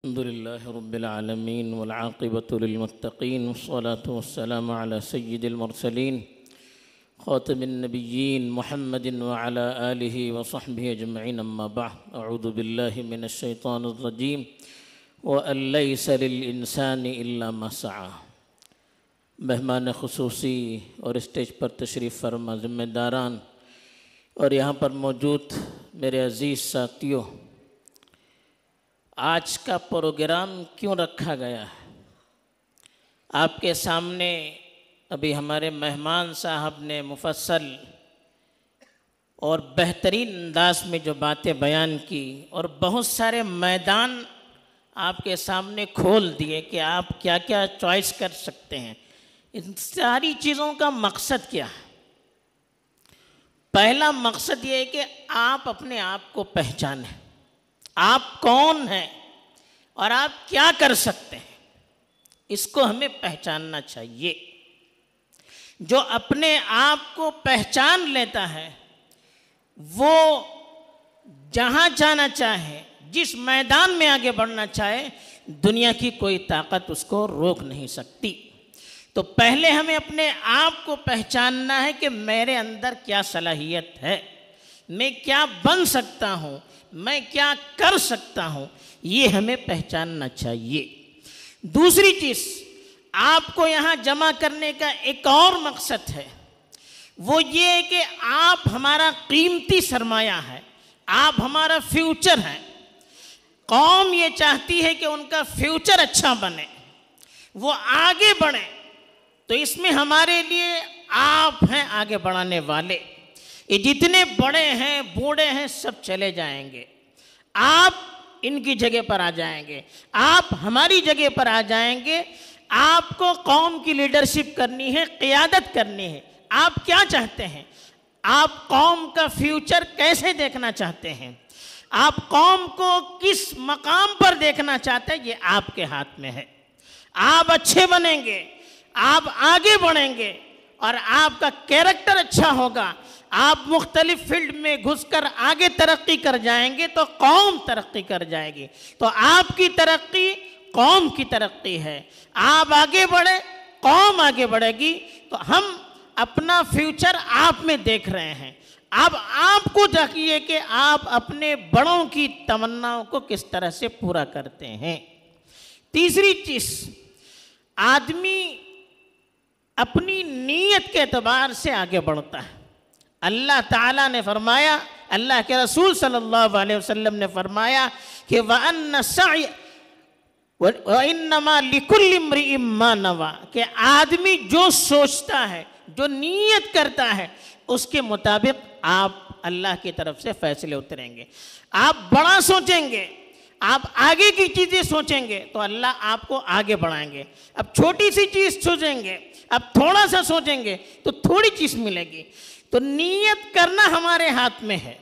الحمد لله رب العالمين والعاقبة للمتقين والصلاة والسلام على سيد المرسلين خاتم النبيين محمد وعلى آله وصحبه أجمعين أما بعد أعوذ بالله من الشيطان الرجيم وأن ليس للإنسان إلا ما سعى. مہمان خصوصی اور اسٹیج پر تشریف فرما ذمہ داران اور یہاں پر موجود میرے عزیز ساتھیوں، آج کا پروگرام کیوں رکھا گیا ہے؟ آپ کے سامنے ابھی ہمارے مہمان صاحب نے مفصل اور بہترین انداز میں جو باتیں بیان کی اور بہت سارے میدان آپ کے سامنے کھول دیے کہ آپ کیا کیا چوائس کر سکتے ہیں. ان ساری چیزوں کا مقصد کیا ہے؟ پہلا مقصد یہ ہے کہ آپ اپنے آپ کو پہچانیں. آپ کون ہیں اور آپ کیا کر سکتے ہیں، اس کو ہمیں پہچاننا چاہیے. جو اپنے آپ کو پہچان لیتا ہے وہ جہاں جانا چاہے، جس میدان میں آگے بڑھنا چاہے، دنیا کی کوئی طاقت اس کو روک نہیں سکتی. تو پہلے ہمیں اپنے آپ کو پہچاننا ہے کہ میرے اندر کیا صلاحیت ہے، میں کیا بن سکتا ہوں، میں کیا کر سکتا ہوں، یہ ہمیں پہچاننا چاہیے. دوسری چیز، آپ کو یہاں جمع کرنے کا ایک اور مقصد ہے، وہ یہ ہے کہ آپ ہمارا قیمتی سرمایہ ہے، آپ ہمارا فیوچر ہے. قوم یہ چاہتی ہے کہ ان کا فیوچر اچھا بنے، وہ آگے بڑھیں، تو اس میں ہمارے لیے آپ ہیں آگے بڑھانے والے. یہ جتنے بڑے ہیں بوڑھے ہیں سب چلے جائیں گے، آپ ان کی جگہ پر آ جائیں گے، آپ ہماری جگہ پر آ جائیں گے. آپ کو قوم کی لیڈرشپ کرنی ہے، قیادت کرنی ہے. آپ کیا چاہتے ہیں؟ آپ قوم کا فیوچر کیسے دیکھنا چاہتے ہیں؟ آپ قوم کو کس مقام پر دیکھنا چاہتے ہیں؟ یہ آپ کے ہاتھ میں ہے. آپ اچھے بنیں گے، آپ آگے بڑھیں گے اور آپ کا کیریکٹر اچھا ہوگا، آپ مختلف فیلڈ میں گھس کر آگے ترقی کر جائیں گے تو قوم ترقی کر جائے گی. تو آپ کی ترقی قوم کی ترقی ہے. آپ آگے بڑھیں، قوم آگے بڑھے گی. تو ہم اپنا فیوچر آپ میں دیکھ رہے ہیں. اب آپ کو چاہیے کہ آپ اپنے بڑوں کی تمناؤں کو کس طرح سے پورا کرتے ہیں. تیسری چیز، آدمی اپنی نیت کے اعتبار سے آگے بڑھتا ہے. اللہ تعالیٰ نے فرمایا، اللہ کے رسول صلی اللہ علیہ وسلم نے فرمایا کہ وَأَنَّ السَّعْيَ وَإِنَّمَا لِكُلِّ امْرِئٍ مَّا نَوَىٰ، کہ آدمی جو سوچتا ہے، جو نیت کرتا ہے، اس کے مطابق آپ اللہ کی طرف سے فیصلے اتریں گے. آپ بڑا سوچیں گے، آپ آگے کی چیزیں سوچیں گے تو اللہ آپ کو آگے بڑھائیں گے. اب چھوٹی سی چیز سوچیں گے، اب تھوڑا سا سوچیں گے تو تھوڑی چیز ملے گی. تو نیت کرنا ہمارے ہاتھ میں ہے،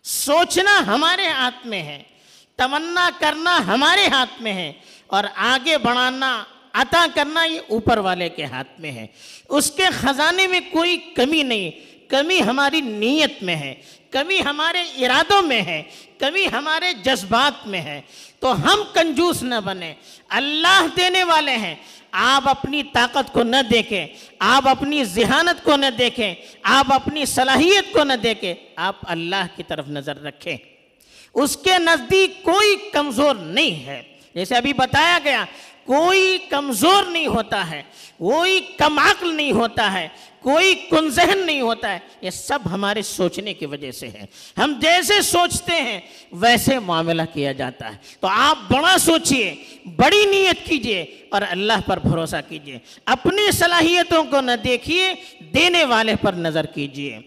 سوچنا ہمارے ہاتھ میں ہے، تمنا کرنا ہمارے ہاتھ میں ہے، اور آگے بڑھانا، عطا کرنا یہ اوپر والے کے ہاتھ میں ہے. اس کے خزانے میں کوئی کمی نہیں. کمی ہماری نیت میں ہے، کمی ہمارے ارادوں میں ہے، کمی ہمارے جذبات میں ہے. تو ہم کنجوس نہ بنیں. اللہ دینے والے ہیں. آپ اپنی طاقت کو نہ دیکھیں، آپ اپنی ذہانت کو نہ دیکھیں، آپ اپنی صلاحیت کو نہ دیکھیں، آپ اللہ کی طرف نظر رکھیں. اس کے نزدیک کوئی کمزور نہیں ہے. جیسے ابھی بتایا گیا، کوئی کمزور نہیں ہوتا ہے، کوئی کم عقل نہیں ہوتا ہے، کوئی کن ذہن نہیں ہوتا ہے. یہ سب ہمارے سوچنے کی وجہ سے ہے. ہم جیسے سوچتے ہیں ویسے معاملہ کیا جاتا ہے. تو آپ بڑا سوچئے، بڑی نیت کیجئے اور اللہ پر بھروسہ کیجئے. اپنی صلاحیتوں کو نہ دیکھیے، دینے والے پر نظر کیجئے.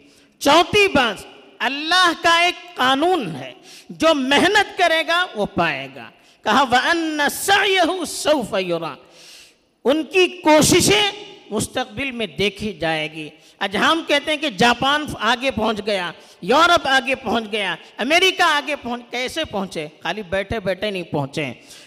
چوتھی بات، اللہ کا ایک قانون ہے، جو محنت کرے گا وہ پائے گا. کہا وَأَنَّ سَعْيَهُ سَوْفَ يُرَىٰ، ان کی کوششیں مستقبل میں دیکھی جائے گی. آج ہم کہتے ہیں کہ جاپان آگے پہنچ گیا، یورپ آگے پہنچ گیا، امریکہ آگے کیسے پہنچے؟ خالی بیٹھے بیٹھے نہیں پہنچے.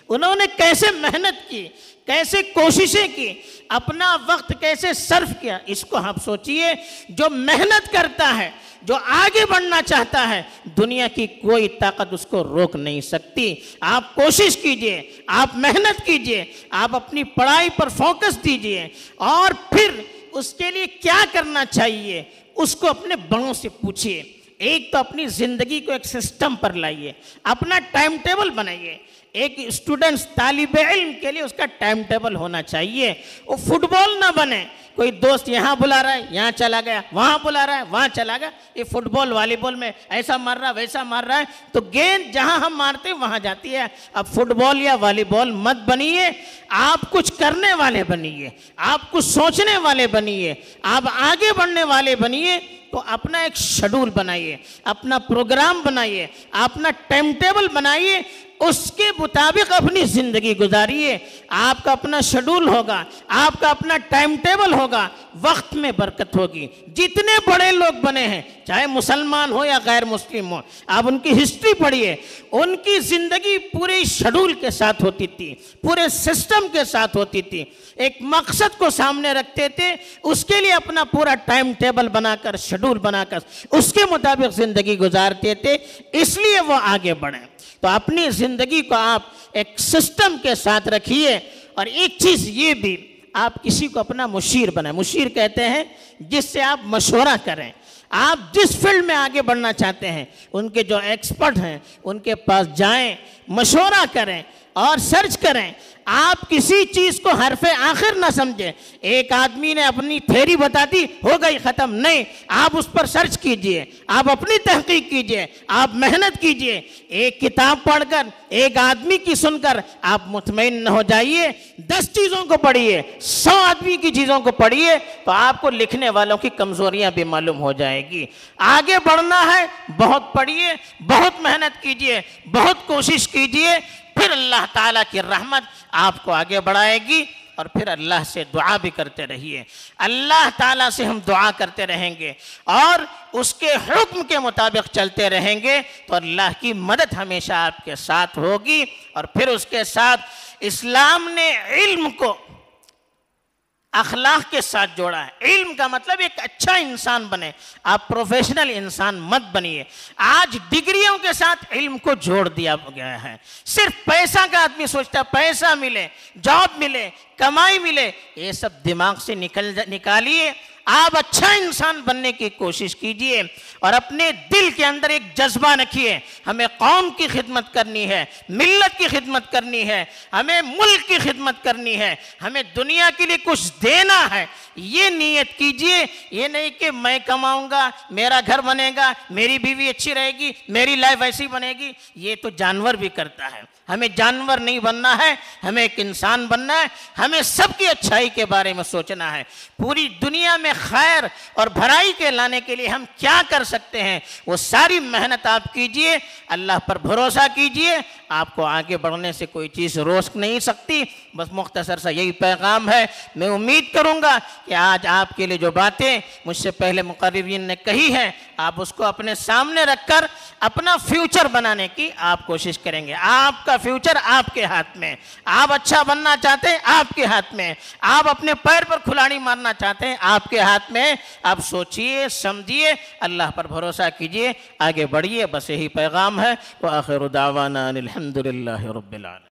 انہوں نے کیسے محنت کی، کیسے کوششیں کی، اپنا وقت کیسے صرف کیا. اس کو آپ سوچئے. جو محنت کرتا ہے، جو آگے بڑھنا چاہتا ہے دنیا کی کوئی طاقت اس کو روک نہیں سکتی۔ آپ کوشش کیجئے، آپ محنت کیجئے، آپ اپنی پڑھائی پر فوکس دیجئے، اور پھر اس کے لیے کیا کرنا چاہیے اس کو اپنے بڑوں سے پوچھئے۔ ایک تو اپنی زندگی کو ایک سسٹم پر لائیے، اپنا ٹائم ٹیبل بنائیے۔ ایک اسٹوڈنٹس طالب علم کے لیے اس کا ٹائم ٹیبل ہونا چاہیے۔ وہ فٹ بال نہ بنے، کوئی دوست یہاں بلا رہا ہے یہاں چلا گیا، وہاں بلا رہا ہے وہاں چلا گیا، یہ فٹ بال والی بال میں ایسا مار رہا ہے ویسا مار رہا ہے، تو گیند جہاں ہم مارتے ہیں وہاں جاتی ہے۔ اب فٹ بال یا والی بال مت بنیے، آپ کچھ کرنے والے بنیے، آپ کچھ سوچنے والے بنیے، آپ آگے بڑھنے والے بنیے۔ تو اپنا ایک شیڈول بنائیے، اپنا پروگرام بنائیے، اپنا ٹائم ٹیبل بنائیے، اس کے مطابق اپنی زندگی گزاریے۔ آپ کا اپنا شیڈول ہوگا، آپ کا اپنا ٹائم ٹیبل ہوگا، وقت میں برکت ہوگی۔ جتنے بڑے لوگ بنے ہیں، چاہے مسلمان ہو یا غیر مسلم ہو، آپ ان کی ہسٹری پڑھیے، ان کی زندگی پورے شیڈول کے ساتھ ہوتی تھی، پورے سسٹم کے ساتھ ہوتی تھی، ایک مقصد کو سامنے رکھتے تھے، اس کے لیے اپنا پورا ٹائم ٹیبل بنا کر، شیڈول بنا کر اس کے مطابق زندگی گزارتے تھے، اس لیے وہ آگے بڑھیں۔ تو اپنی زندگی کو آپ ایک سسٹم کے ساتھ رکھیے۔ اور ایک چیز یہ بھی، آپ کسی کو اپنا مشیر بنائیں۔ مشیر کہتے ہیں جس سے آپ مشورہ کریں۔ آپ جس فیلڈ میں آگے بڑھنا چاہتے ہیں ان کے جو ایکسپرٹ ہیں ان کے پاس جائیں، مشورہ کریں اور سرچ کریں۔ آپ کسی چیز کو حرف آخر نہ سمجھیں۔ ایک آدمی نے اپنی تھیوری بتا دی، ہو گئی ختم، نہیں، آپ اس پر سرچ کیجئے، آپ اپنی تحقیق کیجئے، آپ محنت کیجئے۔ ایک کتاب پڑھ کر، ایک آدمی کی سن کر آپ مطمئن نہ ہو جائیے، 10 چیزوں کو پڑھیے، 100 آدمی کی چیزوں کو پڑھیے، تو آپ کو لکھنے والوں کی کمزوریاں بھی معلوم ہو جائے گی۔ آگے بڑھنا ہے، بہت پڑھیے، بہت محنت کیجئے، بہت کوشش کیجئے، پھر اللہ تعالیٰ کی رحمت آپ کو آگے بڑھائے گی۔ اور پھر اللہ سے دعا بھی کرتے رہیے۔ اللہ تعالیٰ سے ہم دعا کرتے رہیں گے اور اس کے حکم کے مطابق چلتے رہیں گے تو اللہ کی مدد ہمیشہ آپ کے ساتھ ہوگی۔ اور پھر اس کے ساتھ اسلام نے علم کو اخلاق کے ساتھ جوڑا ہے۔ علم کا مطلب ایک اچھا انسان بنے، آپ پروفیشنل انسان مت بنیے۔ آج ڈگریوں کے ساتھ علم کو جوڑ دیا گیا ہے۔ صرف پیسہ کا آدمی سوچتا ہے، پیسہ ملے، جاب ملے، کمائی ملے، یہ سب دماغ سے نکالیے۔ آپ اچھا انسان بننے کی کوشش کیجئے اور اپنے دل کے اندر ایک جذبہ رکھیے، ہمیں قوم کی خدمت کرنی ہے، ملت کی خدمت کرنی ہے، ہمیں ملک کی خدمت کرنی ہے، ہمیں دنیا کے لیے کچھ دینا ہے۔ یہ نیت کیجئے، یہ نہیں کہ میں کماؤں گا، میرا گھر بنے گا، میری بیوی اچھی رہے گی، میری لائف ایسی بنے گی۔ یہ تو جانور بھی کرتا ہے۔ ہمیں جانور نہیں بننا ہے، ہمیں ایک انسان بننا ہے۔ ہمیں سب کی اچھائی کے بارے میں سوچنا ہے۔ پوری دنیا میں خیر اور بھلائی کے لانے کے لیے ہم کیا کر سکتے ہیں، وہ ساری محنت آپ کیجئے، اللہ پر بھروسہ کیجئے۔ آپ کو آگے بڑھنے سے کوئی چیز روک نہیں سکتی۔ بس مختصر سا یہی پیغام ہے۔ میں امید کروں گا کہ آج آپ کے لیے جو باتیں مجھ سے پہلے مقررین نے کہی ہیں، آپ اس کو اپنے سامنے رکھ کر اپنا فیوچر بنانے کی آپ کوشش کریں گے۔ آپ کا فیوچر آپ کے ہاتھ میں، آپ اچھا بننا چاہتے ہیں آپ کے ہاتھ میں، آپ اپنے پیر پر کھلاڑی مارنا چاہتے ہیں آپ کے ہاتھ میں۔ آپ سوچئے، سمجھیے، اللہ پر بھروسہ کیجئے، آگے بڑھیے۔ بس یہی پیغام ہے۔ وآخر دعوانا الحمدللہ رب العالمین۔